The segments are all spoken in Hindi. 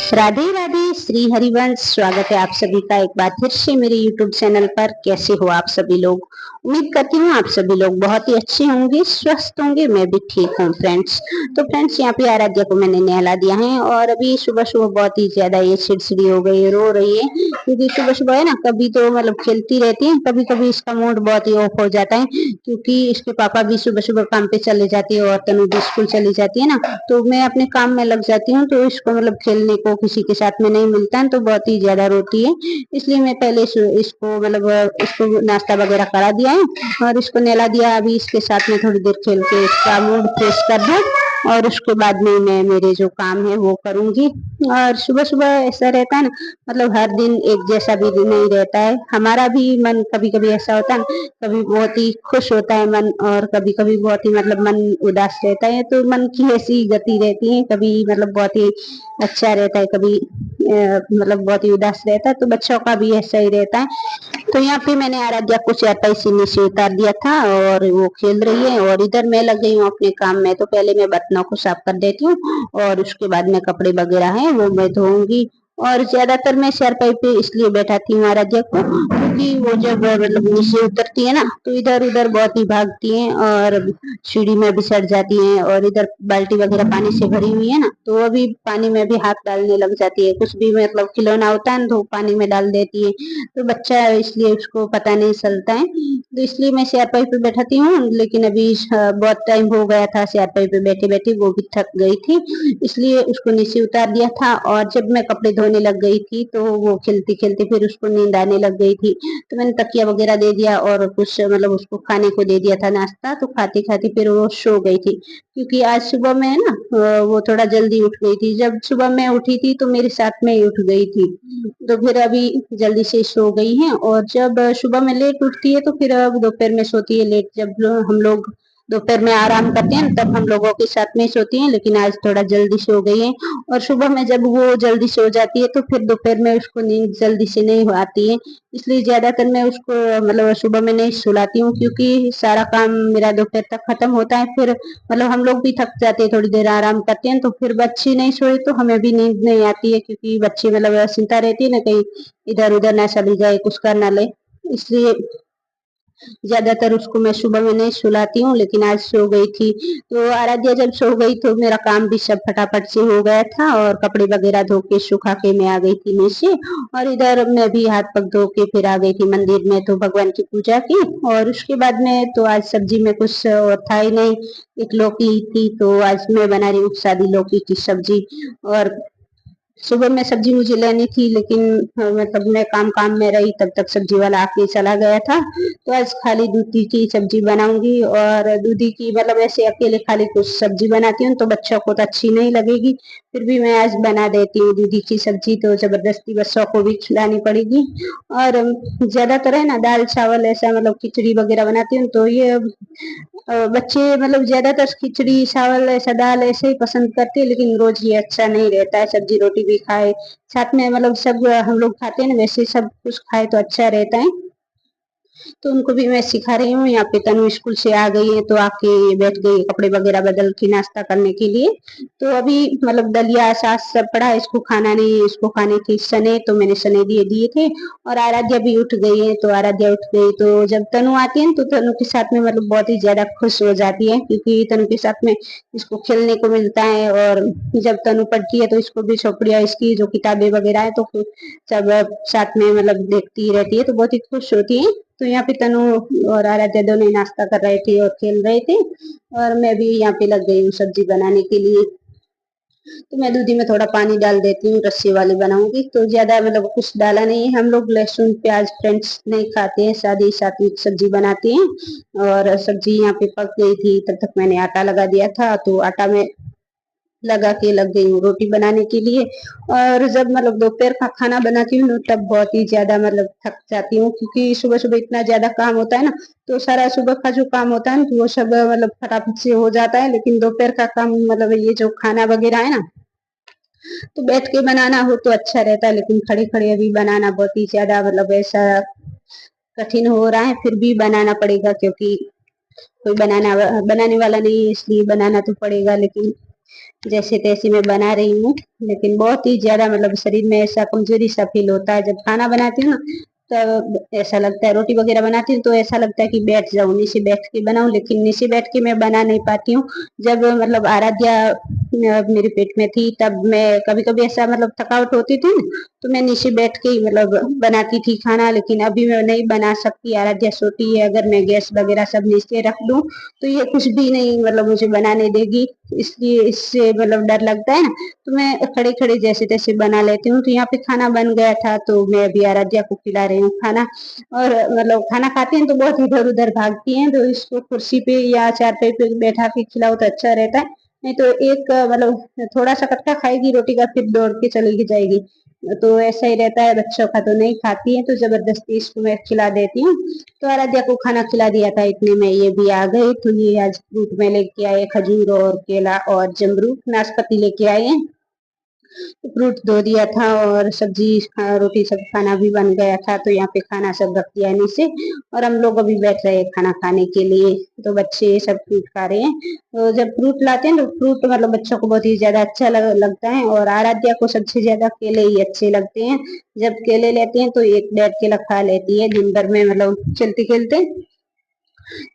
राधे राधे, श्री हरिवंश। स्वागत है आप सभी का एक बार फिर से मेरे YouTube चैनल पर। कैसे हो आप सभी लोग? उम्मीद करती हूँ आप सभी लोग बहुत ही अच्छे होंगे, स्वस्थ होंगे। मैं भी ठीक हूँ फ्रेंड्स। तो फ्रेंड्स, यहाँ पे आराध्या को मैंने नहला दिया है और अभी सुबह सुबह बहुत ही ज्यादा ये चिड़चिड़ी हो गई, रो रही है। क्योंकि सुबह सुबह है ना, कभी तो मतलब खेलती रहती है, कभी कभी इसका मूड बहुत ही ऑफ हो जाता है। क्योंकि इसके पापा भी सुबह सुबह काम पे चले जाती है और तनु भी स्कूल चली जाती है ना, तो मैं अपने काम में लग जाती हूँ। तो इसको मतलब खेलने को किसी के साथ में नहीं मिलता है, तो बहुत ही ज्यादा रोती है। इसलिए मैं पहले इसको मतलब इसको नाश्ता वगैरह करा दिया है और इसको नहला दिया। अभी इसके साथ में थोड़ी देर खेल के इसका मूड फ्रेश कर दूं और उसके बाद में मैं मेरे जो काम है वो करूंगी। और सुबह सुबह ऐसा रहता है ना, मतलब हर दिन एक जैसा भी दिन नहीं रहता है। हमारा भी मन कभी कभी ऐसा होता है, कभी बहुत ही खुश होता है मन और कभी कभी बहुत ही मतलब मन उदास रहता है। तो मन की ऐसी गति रहती है, कभी मतलब बहुत ही अच्छा रहता है, कभी मतलब बहुत ही उदास रहता है। तो बच्चों का भी ऐसा ही रहता है। तो यहाँ पे मैंने आराध्या को चारपाई से नीचे उतार दिया था और वो खेल रही है और इधर मैं लग गई हूँ अपने काम में। तो पहले मैं बर्तनों को साफ कर देती हूँ और उसके बाद में कपड़े वगैरह हैं वो मैं धोऊंगी। और ज्यादातर मैं चारपाई पे इसलिए बैठाती हूँ आराध्या को, क्योंकि वो जब मतलब नीचे उतरती है ना, तो इधर उधर बहुत ही भागती है और सीढ़ी में भी सड़ जाती है। और इधर बाल्टी वगैरह पानी से भरी हुई है ना, तो अभी पानी में भी हाथ डालने लग जाती है। कुछ भी मतलब खिलौना होता है ना, तो पानी में डाल देती है। तो बच्चा है इसलिए उसको पता नहीं चलता है। तो इसलिए मैं चारपाई पे बैठाती हूँ। लेकिन अभी बहुत टाइम हो गया था चारपाई पे बैठे बैठे, वो भी थक गई थी, इसलिए उसको नीचे उतार दिया था। और जब मैं कपड़े धोने लग गई थी तो वो खेलते खेलते फिर उसको नींद आने लग गई थी। तो मैंने तकिया वगैरह दे दिया और कुछ मतलब उसको खाने को दे दिया था नाश्ता। तो खाते खाते फिर वो सो गई थी। क्योंकि आज सुबह में है ना, वो थोड़ा जल्दी उठ गई थी। जब सुबह मैं उठी थी तो मेरे साथ में ही उठ गई थी। तो फिर अभी जल्दी से सो गई है। और जब सुबह में लेट उठती है तो फिर अब दोपहर में सोती है लेट। जब हम लोग दोपहर में आराम करते हैं तब हम लोगों के साथ में सोती है, लेकिन आज थोड़ा जल्दी सो गई है। और सुबह में जब वो जल्दी सो जाती है तो फिर दोपहर में उसको नींद जल्दी से नहीं आती है। इसलिए ज्यादातर मैं उसको मतलब सुबह में नहीं सुलाती हूँ, क्योंकि सारा काम मेरा दोपहर तक खत्म होता है। फिर मतलब हम लोग भी थक जाते हैं, थोड़ी देर आराम करते हैं, तो फिर बच्चे नहीं सोए तो हमें भी नींद नहीं आती है। क्योंकि बच्चे मतलब चिंता रहती है ना, कहीं इधर उधर ना चली जाए, कुछ कर ना ले। इसलिए ज्यादातर उसको मैं सुबह में नहीं सुलाती हूँ। लेकिन आज सो गई थी। तो आराध्या जब सो गई तो मेरा काम भी सब फटाफट से हो गया था और कपड़े वगैरह धो के सुखा के मैं आ गई थी नीचे। और इधर मैं भी हाथ पग धो के फिर आ गई थी मंदिर में, तो भगवान की पूजा की। और उसके बाद में तो आज सब्जी में कुछ और था ही नहीं, एक लौकी थी। तो आज मैं बना रही हूँ सादी लौकी की सब्जी। और सुबह में सब्जी मुझे लेनी थी, लेकिन मतलब मैं काम काम में रही, तब तक सब्जी वाला आके चला गया था। तो आज खाली दूधी की सब्जी बनाऊंगी। और दूधी की मतलब ऐसे अकेले खाली कुछ सब्जी बनाती हूँ तो बच्चों को तो अच्छी नहीं लगेगी, फिर भी मैं आज बना देती हूँ दूधी की सब्जी। तो जबरदस्ती बच्चों को भी खिलानी पड़ेगी। और ज्यादातर है ना दाल चावल ऐसा मतलब खिचड़ी वगैरह बनाती हूँ, तो ये बच्चे मतलब ज्यादातर खिचड़ी चावल ऐसा दाल ऐसे ही पसंद करते हैं। लेकिन रोज ये अच्छा नहीं रहता है, सब्जी रोटी भी खाए साथ में, मतलब सब हम लोग खाते हैं ना वैसे सब कुछ खाए तो अच्छा रहता है। तो उनको भी मैं सिखा रही हूँ। यहाँ पे तनु स्कूल से आ गई है तो आके बैठ गई कपड़े वगैरह बदल के नाश्ता करने के लिए। तो अभी मतलब दलिया सास सब पड़ा, इसको खाना नहीं है, इसको खाने थी सने, तो मैंने सने दिए दिए थे। और आराध्या भी उठ गई है। तो आराध्या उठ गई तो जब तनु आती है तो तनु के साथ में मतलब बहुत ही ज्यादा खुश हो जाती है, क्योंकि तनु के साथ में इसको खेलने को मिलता है। और जब तनु पढ़ती है तो इसको भी चौपड़िया इसकी जो किताबें वगैरह है तो सब साथ में मतलब देखती रहती है, तो बहुत ही खुश होती है। तो यहाँ पे तनु और आराध्या दोनों नाश्ता कर रहे थे और खेल रहे थे। और मैं भी यहाँ पे लग गई हूँ सब्जी बनाने के लिए। तो मैं दूधी में थोड़ा पानी डाल देती हूँ, रस्सी वाली बनाऊंगी। तो ज्यादा मतलब कुछ डाला नहीं है, हम लोग लहसुन प्याज फ्रेंड्स नहीं खाते हैं, सादी सात्विक सब्जी बनाते हैं। और सब्जी यहाँ पे पक गई थी, तब तक मैंने आटा लगा दिया था। तो आटा में लगा के लग गई हूँ रोटी बनाने के लिए। और जब मतलब दोपहर का खाना बनाती हूँ तब बहुत ही ज्यादा मतलब थक जाती हूँ, क्योंकि सुबह सुबह इतना ज्यादा काम होता है ना। तो सारा सुबह का जो काम होता है ना तो वो सब मतलब फटाफट से हो जाता है। लेकिन दोपहर का काम मतलब ये जो खाना वगैरह है ना, तो बैठ के बनाना हो तो अच्छा रहता है। लेकिन खड़े खड़े अभी बनाना बहुत ही ज्यादा मतलब ऐसा कठिन हो रहा है। फिर भी बनाना पड़ेगा, क्योंकि कोई बनाने वाला नहीं है, इसलिए बनाना तो पड़ेगा। लेकिन जैसे तैसे मैं बना रही हूँ, लेकिन बहुत ही ज्यादा मतलब शरीर में ऐसा कमजोरी सा फील होता है जब खाना बनाती हूँ ना। तो ऐसा लगता है, रोटी वगैरह बनाती हूँ तो ऐसा लगता है कि बैठ जाऊं, नीचे बैठ के बनाऊं, लेकिन नीचे बैठ के मैं बना नहीं पाती हूँ। जब मतलब आराध्या मेरे पेट में थी तब मैं कभी कभी ऐसा मतलब थकावट होती थी ना, तो मैं नीचे बैठ के ही मतलब बनाती थी खाना। लेकिन अभी मैं नहीं बना सकती, आराध्या सोती है, अगर मैं गैस वगैरह सब नीचे रख दूं तो ये कुछ भी नहीं मतलब मुझे बनाने देगी। इसलिए इससे मतलब डर लगता है ना, तो मैं खड़े खड़े जैसे तैसे बना लेती हूँ। तो यहाँ पे खाना बन गया था तो मैं अभी आराध्या को खिला रही हूँ खाना। और मतलब खाना खाती हैं तो बहुत इधर उधर भागती हैं, तो इसको कुर्सी पे या चारपाई पे बैठा के खिलाओ तो अच्छा रहता है। नहीं तो एक मतलब थोड़ा सा कटका खाएगी रोटी का, फिर दौड़ के चली जाएगी। तो ऐसा ही रहता है, बच्चों का तो नहीं खाती है, तो जबरदस्ती इसको मैं खिला देती हूँ। तो आराध्या को खाना खिला दिया था, इतने में ये भी आ गए। तो ये आज फ्रूट में लेके आए, खजूर और केला और जमरूख, नाशपाती लेके आए हैं। फ्रूट धो दिया था और सब्जी रोटी सब खाना भी बन गया था, तो यहाँ पे खाना सब रख दिया नीचे। और हम लोग अभी बैठ रहे हैं खाना खाने के लिए। तो बच्चे सब फ्रूट खा रहे हैं। तो जब फ्रूट लाते हैं तो फ्रूट मतलब बच्चों को बहुत ही ज्यादा अच्छा लगता है, और आराध्या को सबसे ज्यादा केले ही अच्छे लगते हैं। जब केले लेते हैं तो एक डेढ़ केला खा लेती है दिन भर में, मतलब खेलते खेलते।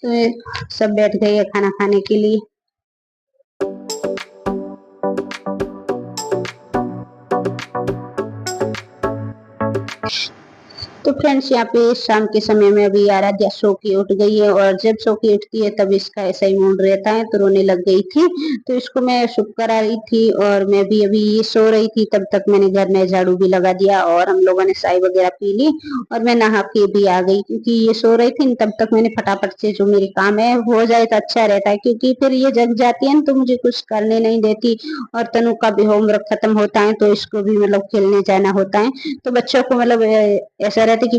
तो ये सब बैठ गए हैं खाना खाने के लिए। तो फ्रेंड्स, यहाँ पे शाम के समय में अभी आराध्या सो के उठ गई है, और जब सो के उठती है तब इसका ऐसा ही मूड रहता है, तो रोने लग गई थी। तो इसको मैं चुप करा रही थी, और मैं भी अभी ये सो रही थी तब तक मैंने घर में झाड़ू भी लगा दिया, और हम लोगों ने चाय वगैरह पी ली, और मैं नहा के भी आ गई, क्योंकि ये सो रही थी तब तक मैंने फटाफट से जो मेरे काम है हो जाए तो अच्छा रहता है, क्योंकि फिर ये जग जाती है तो मुझे कुछ करने नहीं देती। और तनु का भी होमवर्क खत्म होता है तो इसको भी मतलब खेलने जाना होता है। तो बच्चों को मतलब ऐसा रहता है कि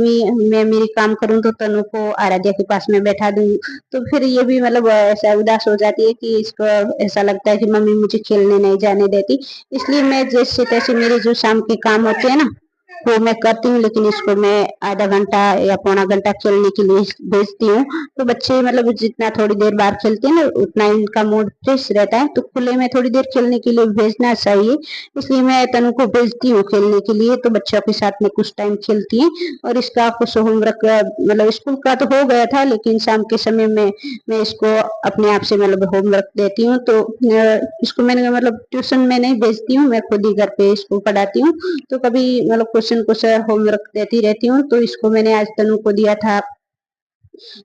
मैं मेरी काम करूं तो तनु को आराध्या के पास में बैठा दूं। तो फिर ये भी मतलब ऐसा उदास हो जाती है कि इसको ऐसा लगता है कि मम्मी मुझे खेलने नहीं जाने देती। इसलिए मैं जैसे तैसे मेरे जो शाम के काम होते हैं ना वो मैं करती हूँ, लेकिन इसको मैं आधा घंटा या पौना घंटा खेलने के लिए भेजती हूँ। तो बच्चे मतलब जितना थोड़ी देर बाहर खेलते हैं ना उतना इनका मूड फ्रेश रहता है, तो खुले में थोड़ी देर खेलने के लिए भेजना चाहिए। इसलिए मैं तनु को भेजती हूँ खेलने के लिए, तो बच्चों के साथ में कुछ टाइम खेलती है। और इसका कुछ होमवर्क मतलब स्कूल का तो हो गया था, लेकिन शाम के समय में मैं इसको अपने आप से मतलब होमवर्क देती हूँ। तो इसको मैंने मतलब ट्यूशन में नहीं भेजती हूँ, मैं खुद ही घर पे इसको पढ़ाती हूँ। तो कभी मतलब क्वेश्चन कुछ होमवर्क देती रहती हूँ। तो इसको मैंने आज तनु को दिया था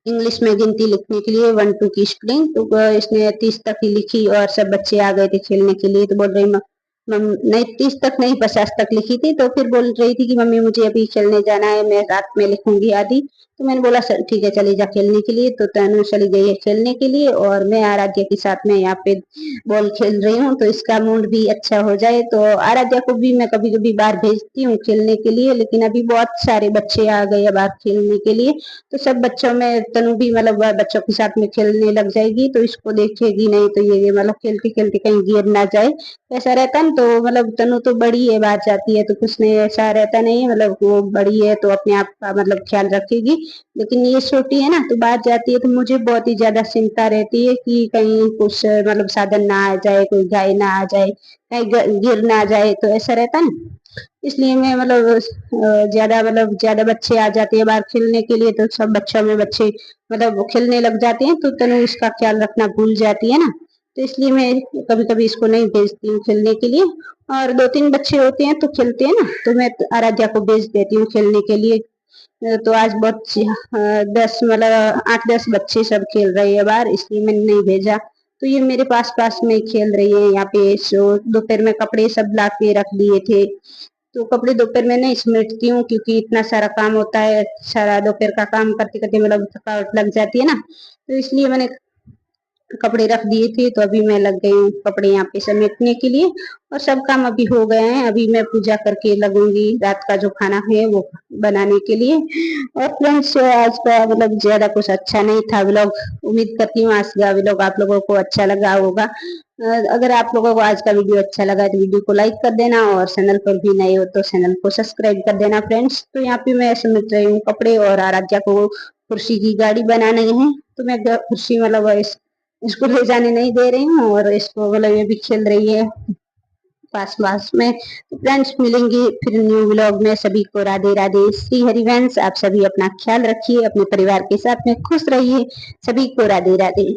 इंग्लिश में गिनती लिखने के लिए 1 2 की स्पेलिंग। तो इसने 30 तक ही लिखी, और सब बच्चे आ गए थे खेलने के लिए, तो बोल रही नहीं 30 तक नहीं 50 तक लिखी थी। तो फिर बोल रही थी कि मम्मी मुझे अभी खेलने जाना है, मैं रात में लिखूंगी आधी। तो मैंने बोला सर ठीक है चली जा खेलने के लिए। तो तनु चली गई है खेलने के लिए, और मैं आराध्या के साथ में यहाँ पे बॉल खेल रही हूँ, तो इसका मूड भी अच्छा हो जाए। तो आराध्या को भी मैं कभी कभी बाहर भेजती हूँ खेलने के लिए, लेकिन अभी बहुत सारे बच्चे आ गए हैं बाहर खेलने के लिए। तो सब बच्चों में तनु भी मतलब बच्चों के साथ में खेलने लग जाएगी, तो इसको देखेगी नहीं तो ये मतलब खेलते खेलते कहीं गिर ना जाए, ऐसा रहता है। तो मतलब तनु तो बड़ी है, बाहर जाती है तो कुछ नहीं ऐसा रहता नहीं है, मतलब वो बड़ी है तो अपने आप का मतलब ख्याल रखेगी। लेकिन ये छोटी है ना, तो बाहर जाती है तो मुझे बहुत ही ज्यादा चिंता रहती है कि कहीं कुछ मतलब साधन ना आ जाए, कोई गाय ना आ जाए, कहीं गिर ना जाए, तो ऐसा रहता है ना। इसलिए मैं मतलब ज्यादा बच्चे आ जाते हैं बाहर खेलने के लिए, तो सब बच्चों में बच्चे मतलब खेलने लग जाते हैं, तो तनु इसका ख्याल रखना भूल जाती है ना। तो इसलिए मैं कभी कभी इसको नहीं भेजती हूँ खेलने के लिए। और 2 3 बच्चे होते हैं तो खेलते हैं ना, तो मैं आराध्या को भेज देती हूँ खेलने के लिए। तो आज बहुत 10 मतलब 8 10 बच्चे सब खेल रहे हैं बाहर, इसलिए मैंने नहीं भेजा। तो ये मेरे पास पास में खेल रही है यहाँ पे। सो दोपहर में कपड़े सब ला के रख दिए थे, तो कपड़े दोपहर में नहीं समेटती हूँ, क्योंकि इतना सारा काम होता है, सारा दोपहर का काम करते करते मतलब थकावट लग जाती है ना। तो इसलिए मैंने कपड़े रख दिए थे, तो अभी मैं लग गई हूँ कपड़े यहाँ पे समेटने के लिए। और सब काम अभी हो गए हैं, अभी मैं पूजा करके लगूंगी रात का जो खाना है वो बनाने के लिए। और फ्रेंड्स, आज का मतलब ज्यादा कुछ अच्छा नहीं था व्लॉग। उम्मीद करती हूँ आज का व्लॉग आप लोगों को अच्छा लगा होगा। अगर आप लोगों को आज का वीडियो अच्छा लगा तो वीडियो को लाइक कर देना, और चैनल पर भी नए हो तो चैनल को सब्सक्राइब कर देना फ्रेंड्स। तो यहाँ पे मैं समेट रही हूँ कपड़े, और आराध्या को कुर्सी की गाड़ी बनानी है, तो मैं कुर्सी मतलब इसको ले जाने नहीं दे रही हूँ और इसको मतलब ये भी खेल रही है पास पास में। तो फ्रेंड्स मिलेंगे फिर न्यू व्लॉग में। सभी को राधे राधे, श्री हरिवंश। आप सभी अपना ख्याल रखिए, अपने परिवार के साथ में खुश रहिए। सभी को राधे राधे।